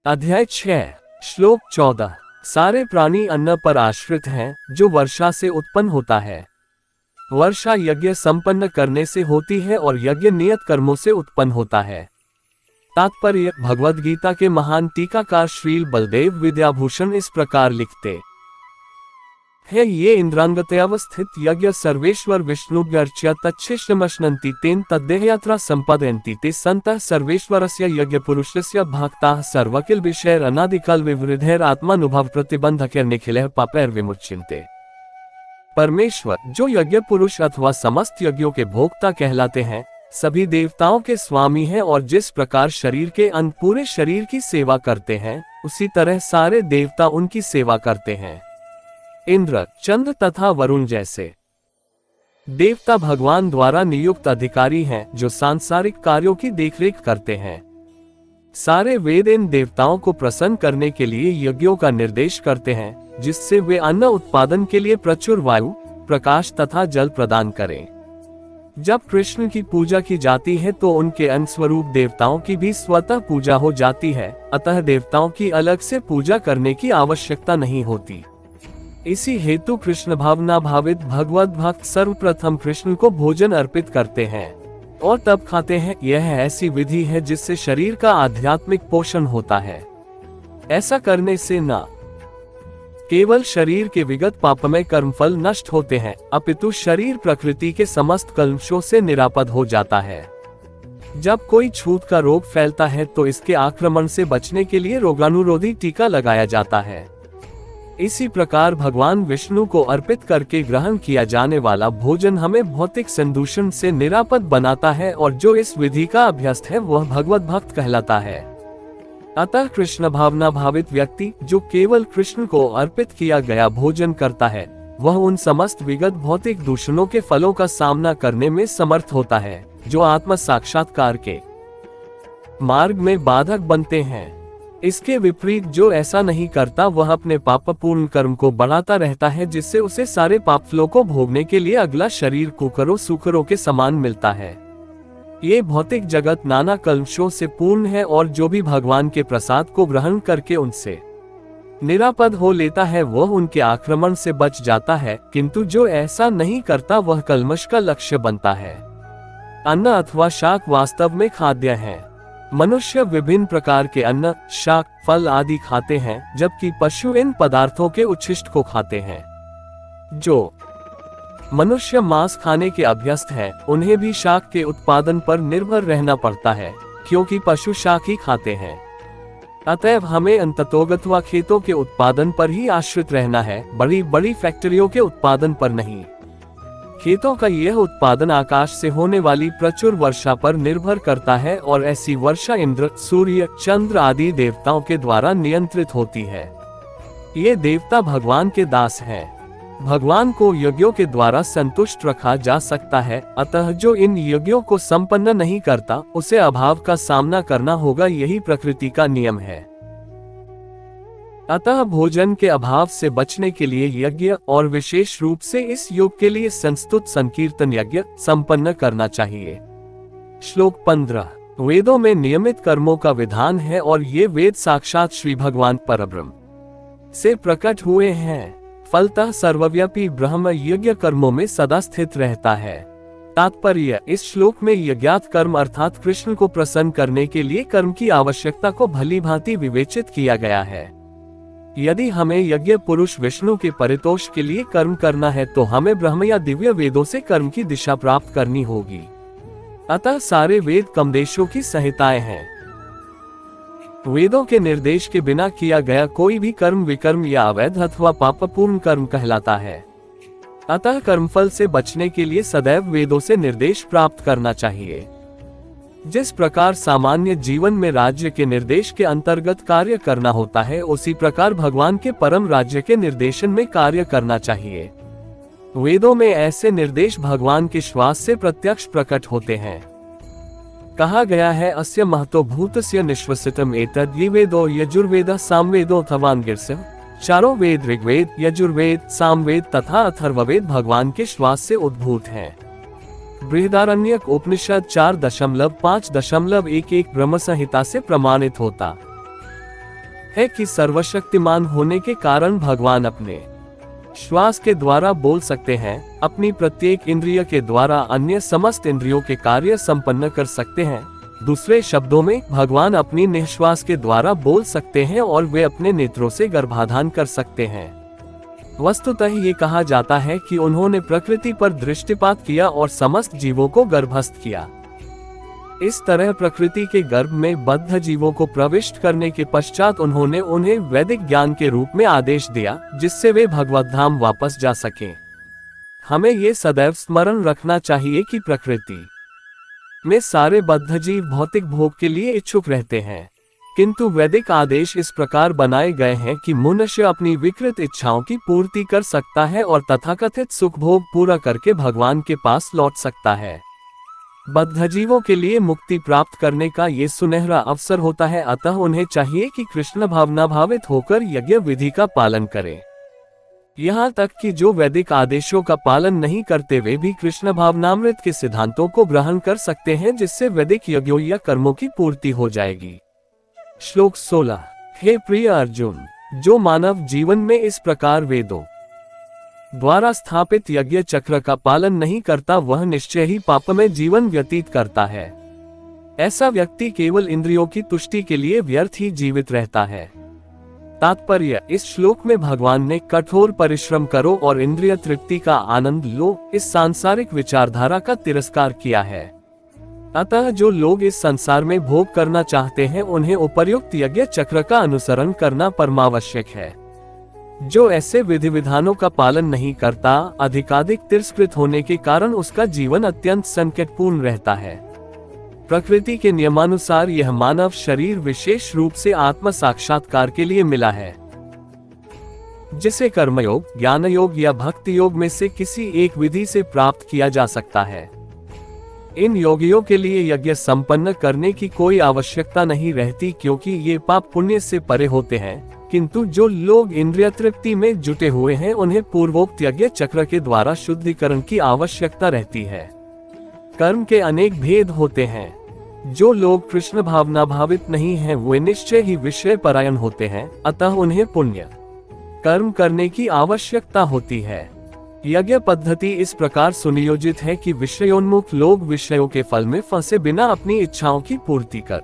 अध्याय 6 श्लोक 14। सारे प्राणी अन्न पर आश्रित हैं, जो वर्षा से उत्पन्न होता है। वर्षा यज्ञ संपन्न करने से होती है और यज्ञ नियत कर्मों से उत्पन्न होता है। तात्पर्य। भगवद गीता के महान टीकाकार श्रील बलदेव विद्याभूषण इस प्रकार लिखते है, ये इंद्रांगतयावस्थित यज्ञ सर्वेश्वर विष्णुर्च्या तच्छिष्टमश्नन्ति तेन तद्देहयात्रा संपादयन्ति ते संतः सर्वेश्वरस्य यज्ञ पुरुषस्य भक्ताः सर्वकिल विषयर अनादिकाल विवृधेर आत्मानुभव प्रतिबंधकेर निखिलः पापैर विमुच्यन्ते। परमेश्वर, जो यज्ञ पुरुष अथवा समस्त यज्ञों के भोक्ता कहलाते हैं, सभी देवताओं के स्वामी हैं और जिस प्रकार शरीर के अंग पूरे शरीर की सेवा करते हैं, उसी तरह सारे देवता उनकी सेवा करते हैं। इंद्र, चंद्र तथा वरुण जैसे देवता भगवान द्वारा नियुक्त अधिकारी हैं, जो सांसारिक कार्यों की देखरेख करते हैं। सारे वेद इन देवताओं को प्रसन्न करने के लिए यज्ञों का निर्देश करते हैं, जिससे वे अन्न उत्पादन के लिए प्रचुर वायु, प्रकाश तथा जल प्रदान करें। जब कृष्ण की पूजा की जाती है तो उनके अंग स्वरूप देवताओं की भी स्वतः पूजा हो जाती है, अतः देवताओं की अलग से पूजा करने की आवश्यकता नहीं होती। इसी हेतु कृष्ण भावना भावित भगवत भक्त सर्वप्रथम कृष्ण को भोजन अर्पित करते हैं और तब खाते हैं। यह ऐसी विधि है जिससे शरीर का आध्यात्मिक पोषण होता है। ऐसा करने से न केवल शरीर के विगत पापमय कर्मफल नष्ट होते हैं, अपितु शरीर प्रकृति के समस्त कल्मशों से निरापद हो जाता है। जब कोई छूत का रोग फैलता है तो इसके आक्रमण से बचने के लिए रोगानुरोधी टीका लगाया जाता है। इसी प्रकार भगवान विष्णु को अर्पित करके ग्रहण किया जाने वाला भोजन हमें भौतिक संदूषण से निरापद बनाता है और जो इस विधि का अभ्यस्त है वह भगवत भक्त कहलाता है। अतः कृष्ण भावना भावित व्यक्ति जो केवल कृष्ण को अर्पित किया गया भोजन करता है, वह उन समस्त विगत भौतिक दूषणों के फलों का सामना करने में समर्थ होता है, जो आत्म साक्षात्कार के मार्ग में बाधक बनते हैं। इसके विपरीत जो ऐसा नहीं करता वह अपने पापपूर्ण कर्म को बढ़ाता रहता है, जिससे उसे सारे पाप फलों को भोगने के लिए अगला शरीर कुकरों सुकरों के समान मिलता है। ये भौतिक जगत नाना कल्मशों से पूर्ण है और जो भी भगवान के प्रसाद को ग्रहण करके उनसे निरापद हो लेता है वह उनके आक्रमण से बच जाता है, किंतु जो ऐसा नहीं करता वह कल्मश का लक्ष्य बनता है। अन्न अथवा शाक वास्तव में खाद्य है। मनुष्य विभिन्न प्रकार के अन्न, शाक, फल आदि खाते हैं, जबकि पशु इन पदार्थों के उच्छिष्ट को खाते हैं। जो मनुष्य मांस खाने के अभ्यस्त हैं, उन्हें भी शाक के उत्पादन पर निर्भर रहना पड़ता है, क्योंकि पशु शाक ही खाते हैं। अतएव हमें अंततोगत्वा खेतों के उत्पादन पर ही आश्रित रहना है, बड़ी बड़ी फैक्ट्रियों के उत्पादन पर नहीं। खेतों का यह उत्पादन आकाश से होने वाली प्रचुर वर्षा पर निर्भर करता है और ऐसी वर्षा इंद्र, सूर्य, चंद्र आदि देवताओं के द्वारा नियंत्रित होती है। ये देवता भगवान के दास हैं। भगवान को यज्ञों के द्वारा संतुष्ट रखा जा सकता है, अतः जो इन यज्ञों को संपन्न नहीं करता उसे अभाव का सामना करना होगा, यही प्रकृति का नियम है। अतः भोजन के अभाव से बचने के लिए यज्ञ और विशेष रूप से इस योग के लिए संस्तुत संकीर्तन यज्ञ संपन्न करना चाहिए। श्लोक 15। वेदों में नियमित कर्मों का विधान है और ये वेद साक्षात श्री भगवान परब्रह्म से प्रकट हुए हैं। फलतः सर्वव्यापी ब्रह्म यज्ञ कर्मों में सदा स्थित रहता है। तात्पर्य। इस श्लोक में यज्ञात कर्म अर्थात कृष्ण को प्रसन्न करने के लिए कर्म की आवश्यकता को भली भांति विवेचित किया गया है। यदि हमें यज्ञ पुरुष विष्णु के परितोष के लिए कर्म करना है तो हमें ब्रह्म या दिव्य वेदों से कर्म की दिशा प्राप्त करनी होगी। अतः सारे वेद कमदेशों की संहिताएं हैं। वेदों के निर्देश के बिना किया गया कोई भी कर्म विकर्म या अवैध अथवा पापपूर्ण कर्म कहलाता है। अतः कर्मफल से बचने के लिए सदैव वेदों से निर्देश प्राप्त करना चाहिए। जिस प्रकार सामान्य जीवन में राज्य के निर्देश के अंतर्गत कार्य करना होता है, उसी प्रकार भगवान के परम राज्य के निर्देशन में कार्य करना चाहिए। वेदों में ऐसे निर्देश भगवान के श्वास से प्रत्यक्ष प्रकट होते हैं। कहा गया है, अस्य महतो भूतस्य निश्वसितम एतद् ये वेदो यजुर्वेद सामवेदो अथर्वांगिरसः। चारों वेद ऋग्वेद, यजुर्वेद, सामवेद तथा अथर्ववेद भगवान के श्वास से उद्भूत हैं। बृहदारण्यक उपनिषद 4.5.11 ब्रह्म संहिता से प्रमाणित होता है कि सर्वशक्तिमान होने के कारण भगवान अपने श्वास के द्वारा बोल सकते हैं, अपनी प्रत्येक इंद्रिय के द्वारा अन्य समस्त इंद्रियों के कार्य संपन्न कर सकते हैं। दूसरे शब्दों में भगवान अपनी निश्वास के द्वारा बोल सकते हैं और वे अपने नेत्रों से गर्भाधान कर सकते हैं। वस्तुतः ये कहा जाता है कि उन्होंने प्रकृति पर दृष्टिपात किया और समस्त जीवों को गर्भस्थ किया। इस तरह प्रकृति के गर्भ में बद्ध जीवों को प्रविष्ट करने के पश्चात उन्होंने उन्हें वैदिक ज्ञान के रूप में आदेश दिया, जिससे वे भगवत धाम वापस जा सकें। हमें ये सदैव स्मरण रखना चाहिए कि प्रकृति में सारे बद्ध जीव भौतिक भोग के लिए इच्छुक रहते हैं, किंतु वैदिक आदेश इस प्रकार बनाए गए हैं कि मनुष्य अपनी विकृत इच्छाओं की पूर्ति कर सकता है और तथाकथित सुख भोग पूरा करके भगवान के पास लौट सकता है। बद्ध जीवों के लिए मुक्ति प्राप्त करने का ये सुनहरा अवसर होता है, अतः उन्हें चाहिए कि कृष्ण भावना भावित होकर यज्ञ विधि का पालन करें। यहाँ तक कि जो वैदिक आदेशों का पालन नहीं करते वे भी कृष्ण भावनामृत के सिद्धांतों को ग्रहण कर सकते हैं, जिससे वैदिक यज्ञों या कर्मों की पूर्ति हो जाएगी। श्लोक 16। हे प्रिय अर्जुन, जो मानव जीवन में इस प्रकार वेदों द्वारा स्थापित यज्ञ चक्र का पालन नहीं करता वह निश्चय ही पाप में जीवन व्यतीत करता है। ऐसा व्यक्ति केवल इंद्रियों की तुष्टि के लिए व्यर्थ ही जीवित रहता है। तात्पर्य, इस श्लोक में भगवान ने कठोर परिश्रम करो और इंद्रिय तृप्ति का आनंद लो इस सांसारिक विचारधारा का तिरस्कार किया है। अतः जो लोग इस संसार में भोग करना चाहते हैं उन्हें उपर्युक्त यज्ञ चक्र का अनुसरण करना परमावश्यक है। जो ऐसे विधि विधानों का पालन नहीं करता, अधिकाधिक तिरस्कृत होने के कारण उसका जीवन अत्यंत संकटपूर्ण रहता है। प्रकृति के नियमानुसार यह मानव शरीर विशेष रूप से आत्म साक्षात्कार के लिए मिला है, जिसे कर्मयोग, ज्ञान योग या भक्ति योग में से किसी एक विधि से प्राप्त किया जा सकता है। इन योगियों के लिए यज्ञ संपन्न करने की कोई आवश्यकता नहीं रहती, क्योंकि ये पाप पुण्य से परे होते हैं। किंतु जो लोग इंद्रिय तृप्ति में जुटे हुए हैं उन्हें पूर्वोक्त यज्ञ चक्र के द्वारा शुद्धिकरण की आवश्यकता रहती है। कर्म के अनेक भेद होते हैं। जो लोग कृष्ण भावना भावित नहीं हैं वे निश्चय ही विषय परायण होते हैं, अतः उन्हें पुण्य कर्म करने की आवश्यकता होती है। यज्ञ पद्धति इस प्रकार सुनियोजित है कि विषयोन्मुख लोग विषयों के फल में फंसे बिना अपनी इच्छाओं की पूर्ति कर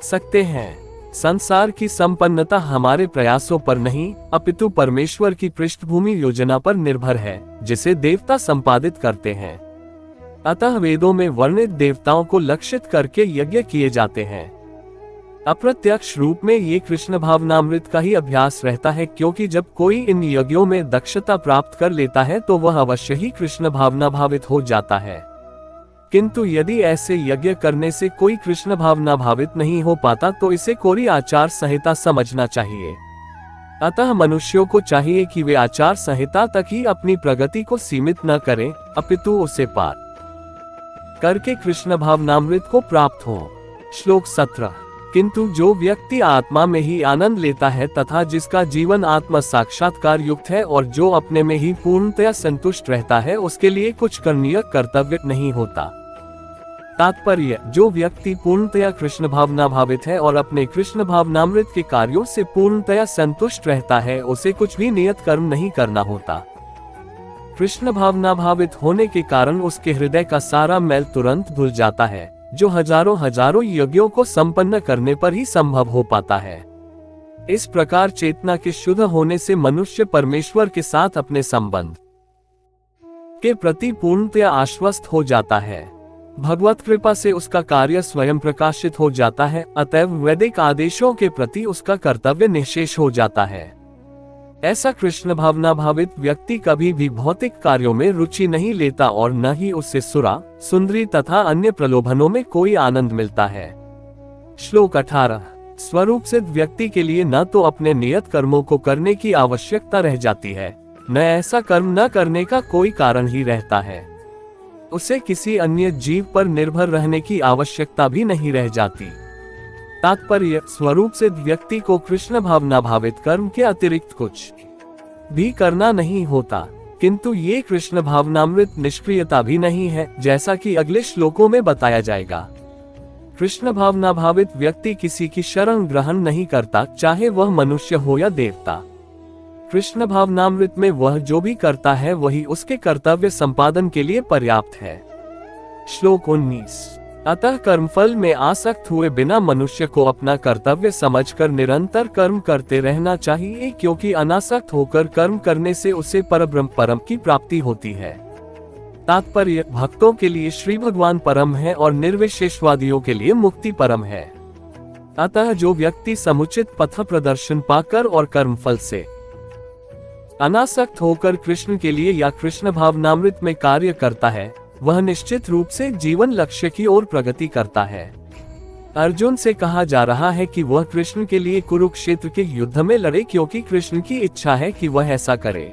सकते हैं। संसार की संपन्नता हमारे प्रयासों पर नहीं अपितु परमेश्वर की पृष्ठभूमि योजना पर निर्भर है, जिसे देवता संपादित करते हैं। अतः वेदों में वर्णित देवताओं को लक्षित करके यज्ञ किए जाते हैं। अप्रत्यक्ष रूप में ये कृष्ण भावनामृत का ही अभ्यास रहता है, क्योंकि जब कोई इन यज्ञों में दक्षता प्राप्त कर लेता है तो वह अवश्य ही कृष्ण भावना भावित हो जाता है। किंतु यदि ऐसे यज्ञ करने से कोई कृष्ण भावना भावित नहीं हो पाता तो इसे कोरी आचार संहिता समझना चाहिए। अतः मनुष्यों को चाहिए कि वे आचार संहिता तक ही अपनी प्रगति को सीमित न करें, अपितु उसे पार करके कृष्ण भावनामृत को प्राप्त हो। श्लोक 17। किंतु जो व्यक्ति आत्मा में ही आनंद लेता है तथा जिसका जीवन आत्म साक्षात्कार युक्त है और जो अपने में ही पूर्णतया संतुष्ट रहता है, उसके लिए कुछ करणीय कर्तव्य नहीं होता। तात्पर्य, जो व्यक्ति पूर्णतया कृष्ण भावना भावित है और अपने कृष्ण भावनामृत के कार्यों से पूर्णतया संतुष्ट रहता है, उसे कुछ भी नियत कर्म नहीं करना होता। कृष्ण भावना भावित होने के कारण उसके हृदय का सारा मैल तुरंत धुल जाता है, जो हजारों यज्ञों को संपन्न करने पर ही संभव हो पाता है। इस प्रकार चेतना के शुद्ध होने से मनुष्य परमेश्वर के साथ अपने संबंध के प्रति पूर्णतया आश्वस्त हो जाता है। भगवत कृपा से उसका कार्य स्वयं प्रकाशित हो जाता है, अतएव वैदिक आदेशों के प्रति उसका कर्तव्य निःशेष हो जाता है। ऐसा कृष्ण भावना भावित व्यक्ति कभी भी भौतिक कार्यों में रुचि नहीं लेता और न ही उससे सुरा, सुंदरी तथा अन्य प्रलोभनों में कोई आनंद मिलता है। श्लोक 18। स्वरूप सिद्ध व्यक्ति के लिए न तो अपने नियत कर्मों को करने की आवश्यकता रह जाती है, न ऐसा कर्म न करने का कोई कारण ही रहता है। उसे किसी अन्य जीव पर निर्भर रहने की आवश्यकता भी नहीं रह जाती। तात्पर्य, स्वरूप सिद्ध व्यक्ति को कृष्ण भावना भावित कर्म के अतिरिक्त कुछ भी करना नहीं होता। किंतु ये कृष्ण भावनामृत निष्क्रियता भी नहीं है, जैसा कि अगले श्लोकों में बताया जाएगा। कृष्ण भावनाभावित व्यक्ति किसी की शरण ग्रहण नहीं करता, चाहे वह मनुष्य हो या देवता। कृष्ण भावनामृत में वह जो भी करता है वही उसके कर्तव्य संपादन के लिए पर्याप्त है। श्लोक 19। अतः कर्मफल में आसक्त हुए बिना मनुष्य को अपना कर्तव्य समझकर निरंतर कर्म करते रहना चाहिए, क्योंकि अनासक्त होकर कर्म करने से उसे परब्रह्म परम की प्राप्ति होती है। तात्पर्य, भक्तों के लिए श्री भगवान परम है और निर्विशेषवादियों के लिए मुक्ति परम है। अतः जो व्यक्ति समुचित पथ प्रदर्शन पाकर और कर्मफल से अनासक्त होकर कृष्ण के लिए या कृष्ण भावनामृत में कार्य करता है, वह निश्चित रूप से जीवन लक्ष्य की ओर प्रगति करता है। अर्जुन से कहा जा रहा है कि वह कृष्ण के लिए कुरुक्षेत्र के युद्ध में लड़े, क्योंकि कृष्ण की इच्छा है कि वह ऐसा करे।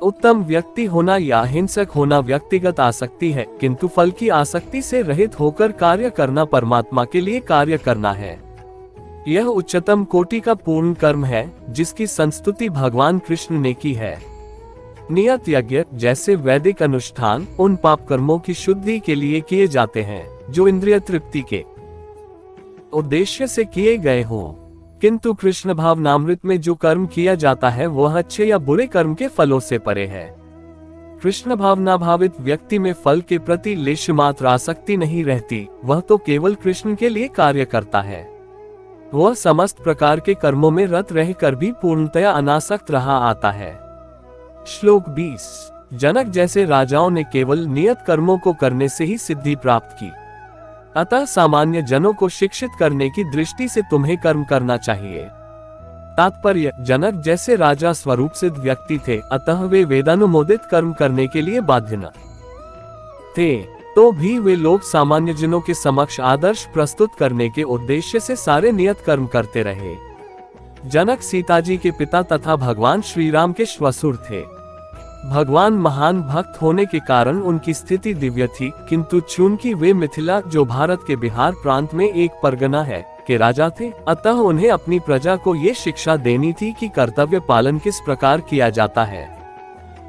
उत्तम व्यक्ति होना या हिंसक होना व्यक्तिगत आसक्ति है, किंतु फल की आसक्ति से रहित होकर कार्य करना परमात्मा के लिए कार्य करना है। यह उच्चतम कोटि का पूर्ण कर्म है, जिसकी संस्तुति भगवान कृष्ण ने की है। नियत यज्ञ जैसे वैदिक अनुष्ठान उन पाप कर्मों की शुद्धि के लिए किए जाते हैं जो इंद्रिय तृप्ति के उद्देश्य से किए गए हों, किंतु कृष्ण भावनामृत में जो कर्म किया जाता है वह अच्छे या बुरे कर्म के फलों से परे है। कृष्ण भावनाभावित व्यक्ति में फल के प्रति लेश मात्र आसक्ति नहीं रहती, वह तो केवल कृष्ण के लिए कार्य करता है। वह समस्त प्रकार के कर्मों में रत रहकर भी पूर्णतया अनासक्त रहा आता है। श्लोक 20। जनक जैसे राजाओं ने केवल नियत कर्मों को करने से ही सिद्धि प्राप्त की, अतः सामान्य जनों को शिक्षित करने की दृष्टि से तुम्हें कर्म करना चाहिए। तात्पर्य, जनक जैसे राजा स्वरूप सिद्ध व्यक्ति थे, अतः वे वेदानुमोदित कर्म करने के लिए बाध्य न थे, तो भी वे लोग सामान्य जनों के समक्ष आदर्श प्रस्तुत करने के उद्देश्य से सारे नियत कर्म करते रहे। जनक सीताजी के पिता तथा भगवान श्री राम के श्वशुर थे। भगवान महान भक्त होने के कारण उनकी स्थिति दिव्य थी, किंतु चूंकि वे मिथिला, जो भारत के बिहार प्रांत में एक परगना है, के राजा थे, अतः उन्हें अपनी प्रजा को ये शिक्षा देनी थी कि कर्तव्य पालन किस प्रकार किया जाता है।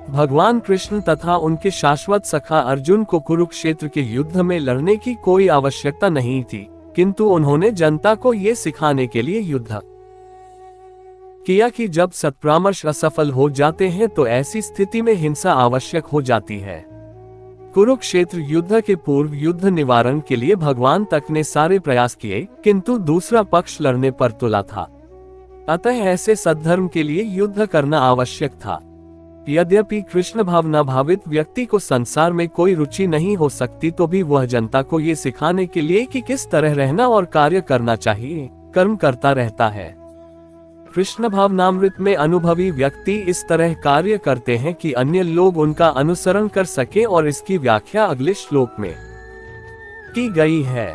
भगवान कृष्ण तथा उनके शाश्वत सखा अर्जुन को कुरुक्षेत्र के युद्ध में लड़ने की कोई आवश्यकता नहीं थी, किंतु उन्होंने जनता को ये सिखाने के लिए युद्ध किया कि जब सत्परामर्श असफल हो जाते हैं तो ऐसी स्थिति में हिंसा आवश्यक हो जाती है। कुरुक्षेत्र युद्ध के पूर्व युद्ध निवारण के लिए भगवान तक ने सारे प्रयास किए, किंतु दूसरा पक्ष लड़ने पर तुला था। अतः ऐसे सद्धर्म के लिए युद्ध करना आवश्यक था। यद्यपि कृष्ण भावना भावित व्यक्ति को संसार में कोई रुचि नहीं हो सकती, तो भी वह जनता को ये सिखाने के लिए कि किस तरह रहना और कार्य करना चाहिए, कर्म करता रहता है। कृष्ण भावनामृत में अनुभवी व्यक्ति इस तरह कार्य करते हैं कि अन्य लोग उनका अनुसरण कर सके, और इसकी व्याख्या अगले श्लोक में की गई है।